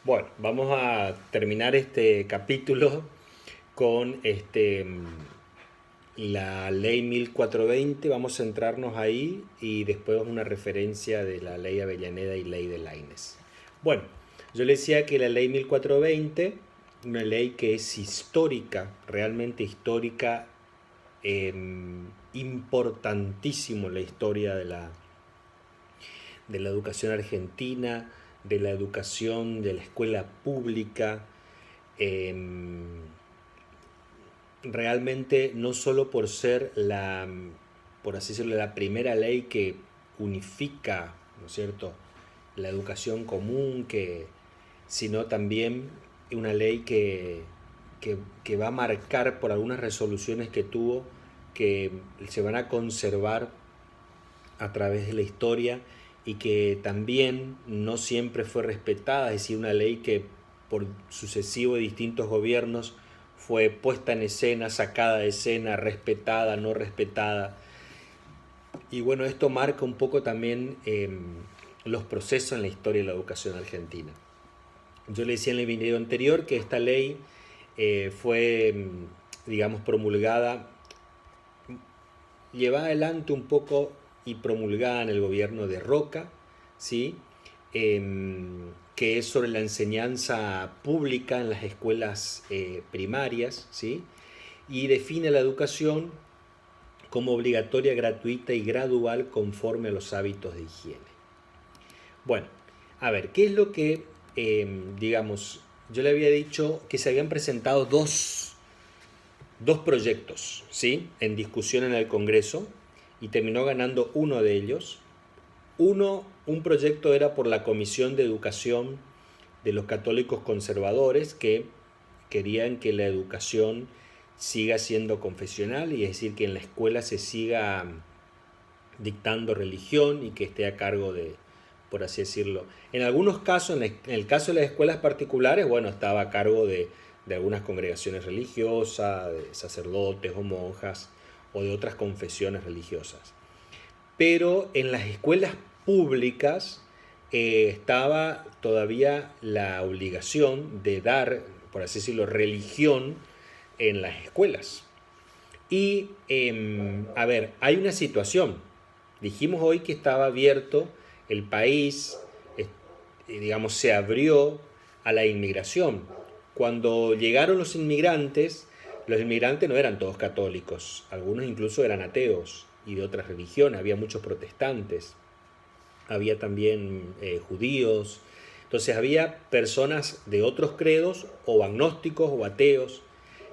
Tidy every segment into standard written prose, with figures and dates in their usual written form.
Bueno, vamos a terminar este capítulo con la ley 1420. Vamos a centrarnos ahí y después una referencia de la ley Avellaneda y ley de Lainez. Bueno, yo le decía que la ley 1420, una ley que es histórica, realmente histórica, importantísimo en la historia de la educación argentina, de la educación de la escuela pública, eh, realmente no solo por ser por así decirlo, la primera ley que unifica, ¿no es cierto?, la educación común, sino también una ley que va a marcar por algunas resoluciones que tuvo, que se van a conservar a través de la historia y que también no siempre fue respetada, es decir, una ley que por sucesivos y distintos gobiernos fue puesta en escena, sacada de escena, respetada, no respetada. Y bueno, esto marca un poco también los procesos en la historia de la educación argentina. Yo le decía en el video anterior que esta ley fue, digamos, promulgada, llevada adelante un poco y promulgada en el gobierno de Roca, ¿sí? Que es sobre la enseñanza pública en las escuelas primarias, ¿sí? Y define la educación como obligatoria, gratuita y gradual conforme a los hábitos de higiene. Bueno, a ver, ¿qué es lo que, digamos, yo le había dicho que se habían presentado dos proyectos, ¿sí?, en discusión en el Congreso, y terminó ganando uno de ellos. Un proyecto era por la Comisión de Educación de los Católicos Conservadores, que querían que la educación siga siendo confesional, y es decir, que en la escuela se siga dictando religión y que esté a cargo de, por así decirlo, en algunos casos, en el caso de las escuelas particulares, bueno, estaba a cargo de algunas congregaciones religiosas, de sacerdotes o monjas o de otras confesiones religiosas. Pero en las escuelas públicas estaba todavía la obligación de dar, por así decirlo, religión en las escuelas. Y, a ver, hay una situación. Dijimos hoy que estaba abierto el país, digamos, se abrió a la inmigración. Cuando llegaron los inmigrantes no eran todos católicos, algunos incluso eran ateos y de otras religiones, había muchos protestantes, había también judíos, entonces había personas de otros credos, o agnósticos o ateos.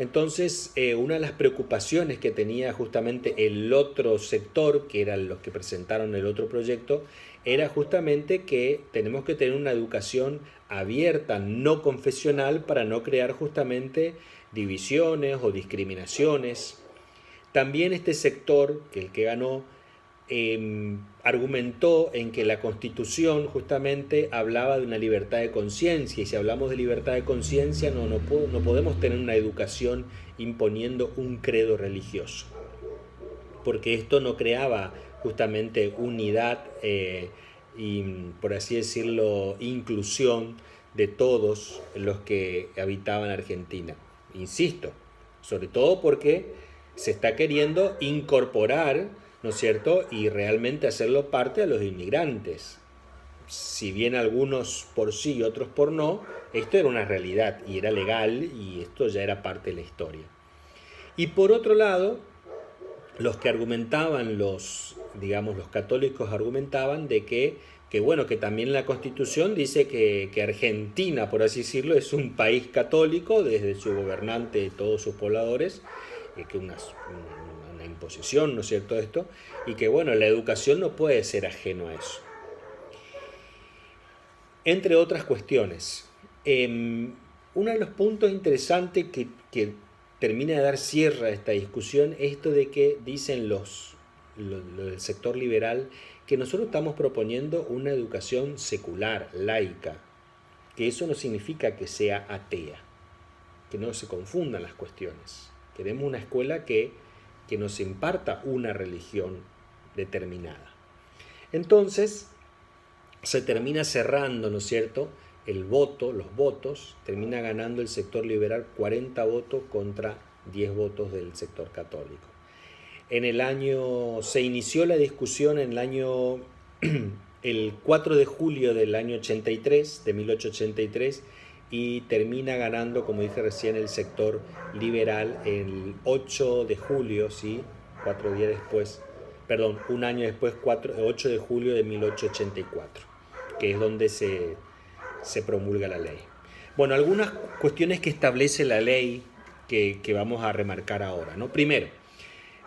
Entonces, una de las preocupaciones que tenía justamente el otro sector, que eran los que presentaron el otro proyecto, era justamente que tenemos que tener una educación abierta, no confesional, para no crear justamente divisiones o discriminaciones. También este sector, que el que ganó, argumentó en que la Constitución justamente hablaba de una libertad de conciencia, y si hablamos de libertad de conciencia no podemos tener una educación imponiendo un credo religioso, porque esto no creaba justamente unidad y, por así decirlo, inclusión de todos los que habitaban Argentina. Insisto, sobre todo porque se está queriendo incorporar, ¿no es cierto?, y realmente hacerlo parte de los inmigrantes. Si bien algunos por sí y otros por no, esto era una realidad y era legal, y esto ya era parte de la historia. Y por otro lado, los que argumentaban, digamos, los católicos argumentaban de que bueno, que también la Constitución dice que Argentina, por así decirlo, es un país católico desde su gobernante y todos sus pobladores, que una imposición, ¿no es cierto?, esto, y que bueno, la educación no puede ser ajeno a eso. Entre otras cuestiones, uno de los puntos interesantes que termina de dar cierre a esta discusión es esto de que dicen los del sector liberal que nosotros estamos proponiendo una educación secular, laica, que eso no significa que sea atea, que no se confundan las cuestiones. Queremos una escuela que nos imparta una religión determinada. Entonces, se termina cerrando, ¿no es cierto?, el voto, los votos, termina ganando el sector liberal 40 votos contra 10 votos del sector católico. Se inició la discusión en el 4 de julio del año 83, de 1883, y termina ganando, como dije recién, el sector liberal el 8 de julio, ¿sí? 4 días después, perdón, un año después, 8 de julio de 1884, que es donde se promulga la ley. Bueno, algunas cuestiones que establece la ley que vamos a remarcar ahora, ¿no? Primero,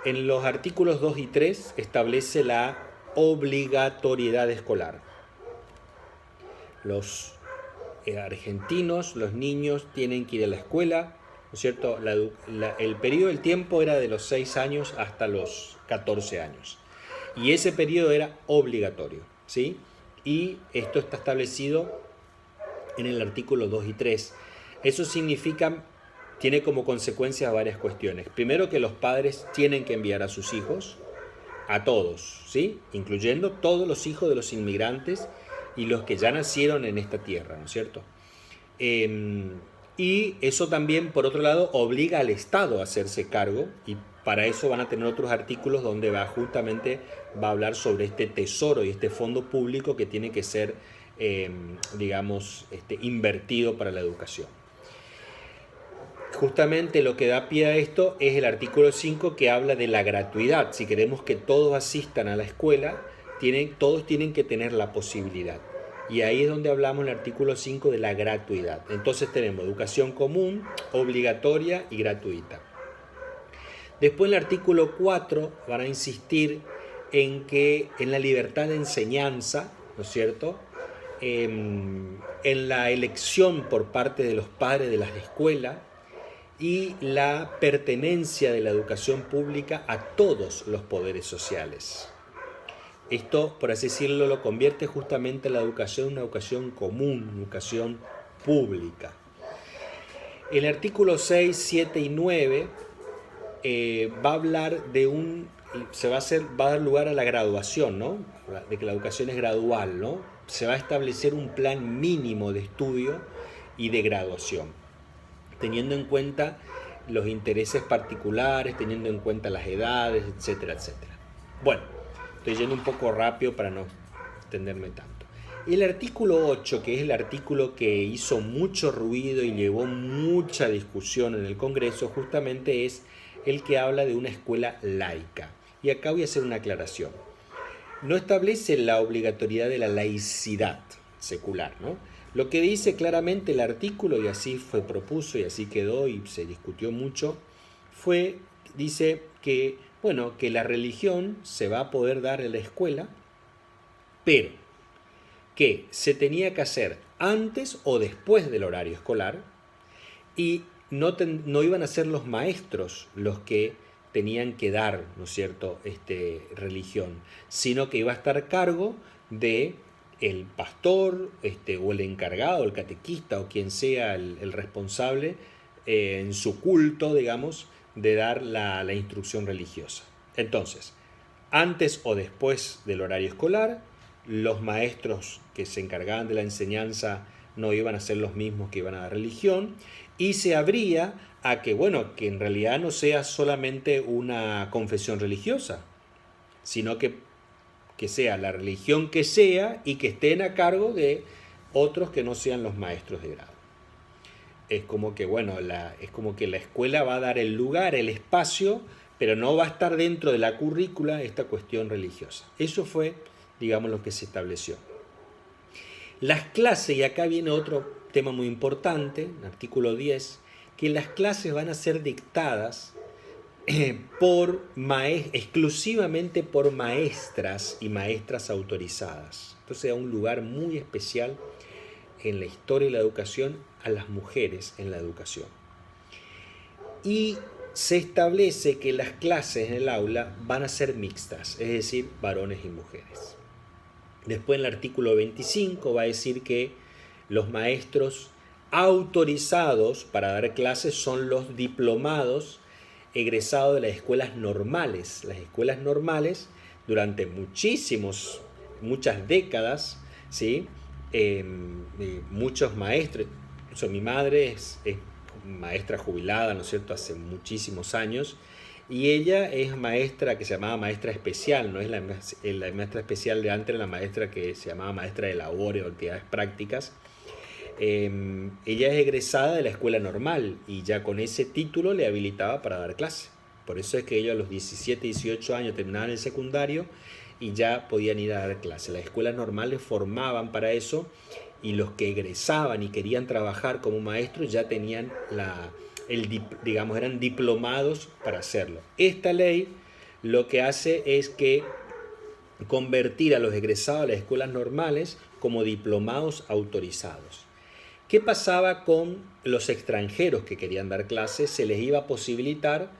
en los artículos 2 y 3 establece la obligatoriedad escolar. Los argentinos, los niños tienen que ir a la escuela, ¿no es cierto? El periodo del tiempo era de los 6 años hasta los 14 años. Y ese periodo era obligatorio, ¿sí? Y esto está establecido en el artículo 2 y 3. Eso significa, tiene como consecuencia varias cuestiones. Primero, que los padres tienen que enviar a sus hijos, a todos, ¿sí? Incluyendo todos los hijos de los inmigrantes y los que ya nacieron en esta tierra, ¿no es cierto? Y eso también, por otro lado, obliga al Estado a hacerse cargo, y para eso van a tener otros artículos donde justamente va a hablar sobre este tesoro y este fondo público que tiene que ser, invertido para la educación. Justamente lo que da pie a esto es el artículo 5, que habla de la gratuidad. Si queremos que todos asistan a la escuela, todos tienen que tener la posibilidad. Y ahí es donde hablamos en el artículo 5 de la gratuidad. Entonces tenemos educación común, obligatoria y gratuita. Después en el artículo 4 van a insistir en la libertad de enseñanza, ¿no es cierto? En la elección por parte de los padres de las escuelas y la pertenencia de la educación pública a todos los poderes sociales. Esto, por así decirlo, lo convierte justamente la educación en una educación común, una educación pública. El artículo 6, 7 y 9 va a hablar va a dar lugar a la graduación, ¿no? De que la educación es gradual, ¿no? Se va a establecer un plan mínimo de estudio y de graduación, teniendo en cuenta los intereses particulares, teniendo en cuenta las edades, etcétera, etcétera. Bueno, estoy yendo un poco rápido para no extenderme tanto. El artículo 8, que es el artículo que hizo mucho ruido y llevó mucha discusión en el Congreso, justamente es el que habla de una escuela laica. Y acá voy a hacer una aclaración. No establece la obligatoriedad de la laicidad secular, ¿no? Lo que dice claramente el artículo, y así fue propuso y así quedó y se discutió mucho, dice que, bueno, que la religión se va a poder dar en la escuela, pero que se tenía que hacer antes o después del horario escolar, y no iban a ser los maestros los que tenían que dar, ¿no es cierto?, religión, sino que iba a estar a cargo de el pastor, o el encargado, el catequista, o quien sea el responsable en su culto, digamos, de dar la instrucción religiosa. Entonces, antes o después del horario escolar, los maestros que se encargaban de la enseñanza no iban a ser los mismos que iban a dar religión, y se abría a que, bueno, que en realidad no sea solamente una confesión religiosa, sino que sea la religión que sea y que estén a cargo de otros que no sean los maestros de grado. Es como que, bueno, es como que la escuela va a dar el lugar, el espacio, pero no va a estar dentro de la currícula esta cuestión religiosa. Eso fue, digamos, lo que se estableció. Las clases, y acá viene otro tema muy importante, artículo 10, que las clases van a ser dictadas exclusivamente por maestras y maestras autorizadas. Entonces, da un lugar muy especial en la historia de la educación a las mujeres en la educación. Y se establece que las clases en el aula van a ser mixtas, es decir, varones y mujeres. Después, en el artículo 25 va a decir que los maestros autorizados para dar clases son los diplomados egresados de las escuelas normales. Las escuelas normales, durante muchas décadas, ¿sí?, muchos maestros. O sea, mi madre es maestra jubilada, ¿no es cierto?, hace muchísimos años, y ella es maestra que se llamaba maestra especial, no es la maestra especial de antes, era la maestra que se llamaba maestra de labores o actividades prácticas. Ella es egresada de la escuela normal y ya con ese título le habilitaba para dar clase. Por eso es que ellos a los 17, 18 años terminaban el secundario y ya podían ir a dar clase. Las escuelas normales formaban para eso y los que egresaban y querían trabajar como maestros ya tenían digamos, eran diplomados para hacerlo. Esta ley lo que hace es que convertir a los egresados de las escuelas normales como diplomados autorizados. ¿Qué pasaba con los extranjeros que querían dar clases? Se les iba a posibilitar,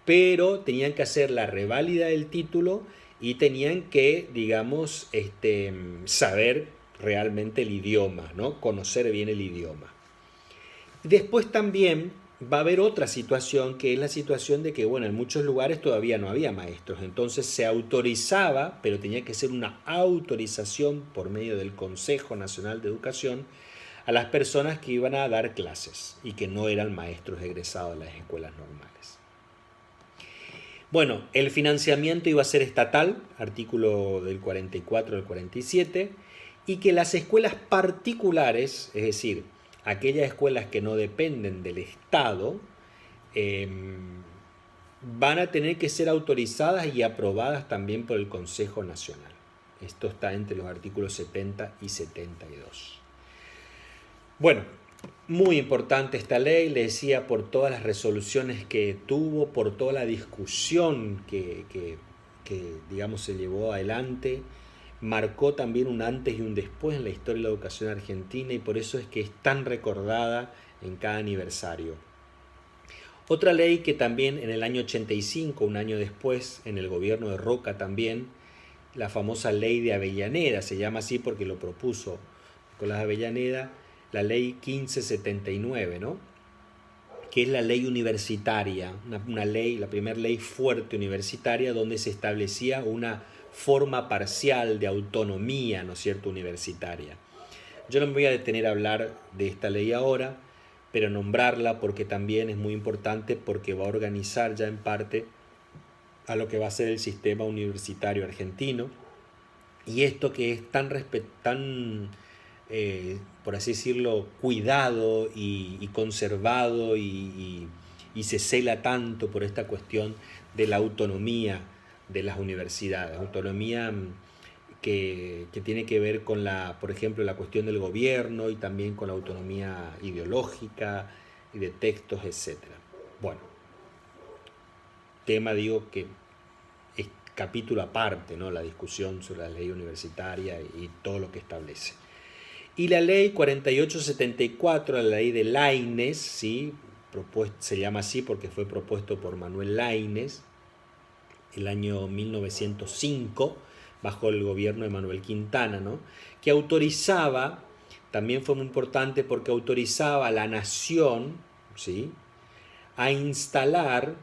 pero tenían que hacer la reválida del título y tenían que, digamos, saber realmente el idioma, ¿no? Conocer bien el idioma. Después también va a haber otra situación, que es la situación de que, bueno, en muchos lugares todavía no había maestros, entonces se autorizaba, pero tenía que ser una autorización por medio del Consejo Nacional de Educación, a las personas que iban a dar clases y que no eran maestros egresados de las escuelas normales. Bueno, el financiamiento iba a ser estatal, artículo del 44 al 47, y que las escuelas particulares, es decir, aquellas escuelas que no dependen del Estado, van a tener que ser autorizadas y aprobadas también por el Consejo Nacional. Esto está entre los artículos 70 y 72. Bueno, muy importante esta ley, le decía, por todas las resoluciones que tuvo, por toda la discusión que digamos, se llevó adelante, marcó también un antes y un después en la historia de la educación argentina y por eso es que es tan recordada en cada aniversario. Otra ley que también en el año 85, un año después, en el gobierno de Roca también, la famosa ley de Avellaneda, se llama así porque lo propuso Nicolás Avellaneda, la ley 1579, ¿no? Que es la ley universitaria, una ley, la primera ley fuerte universitaria donde se establecía una forma parcial de autonomía, ¿no es cierto?, universitaria. Yo no me voy a detener a hablar de esta ley ahora, pero nombrarla porque también es muy importante porque va a organizar ya en parte a lo que va a ser el sistema universitario argentino. Y esto que es tan por así decirlo, cuidado y conservado y se cela tanto por esta cuestión de la autonomía de las universidades, autonomía que tiene que ver con por ejemplo, la cuestión del gobierno y también con la autonomía ideológica y de textos, etc. Bueno, tema digo que es capítulo aparte, ¿no? La discusión sobre la ley universitaria y todo lo que establece. Y la ley 4874, la ley de Laínez, ¿sí? Se llama así porque fue propuesto por Manuel Laínez el año 1905, bajo el gobierno de Manuel Quintana, ¿no? Que autorizaba, también fue muy importante porque autorizaba a la nación, ¿sí?, a instalar,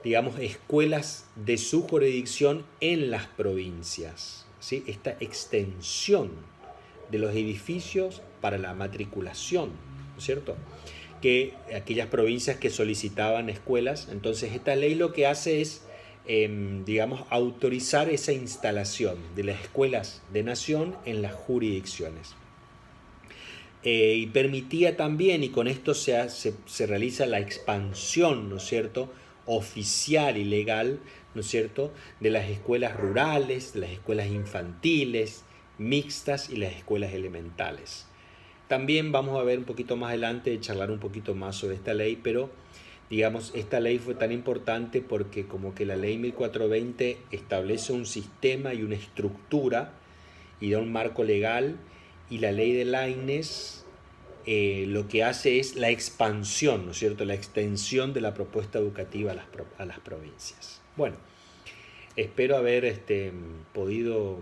digamos, escuelas de su jurisdicción en las provincias, ¿sí? Esta extensión de los edificios para la matriculación, ¿no es cierto?, que aquellas provincias que solicitaban escuelas, entonces esta ley lo que hace es, digamos, autorizar esa instalación de las escuelas de nación en las jurisdicciones. Y permitía también, y con esto se realiza la expansión, ¿no es cierto?, oficial y legal, ¿no es cierto?, de las escuelas rurales, de las escuelas infantiles, mixtas y las escuelas elementales. También vamos a ver un poquito más adelante, charlar un poquito más sobre esta ley, pero digamos, esta ley fue tan importante porque como que la ley 1420 establece un sistema y una estructura y da un marco legal, y la ley de Laínez lo que hace es la expansión, ¿no es cierto?, la extensión de la propuesta educativa a las provincias. Bueno, espero haber podido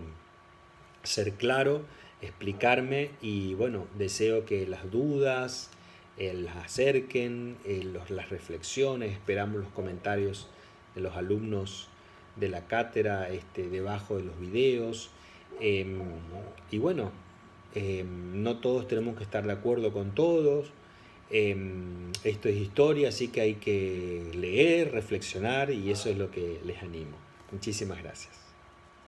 ser claro, explicarme, y bueno, deseo que las dudas las acerquen, las reflexiones, esperamos los comentarios de los alumnos de la cátedra debajo de los videos, y bueno, No todos tenemos que estar de acuerdo con todos. Esto es historia, así que hay que leer, reflexionar y eso es lo que les animo. Muchísimas gracias.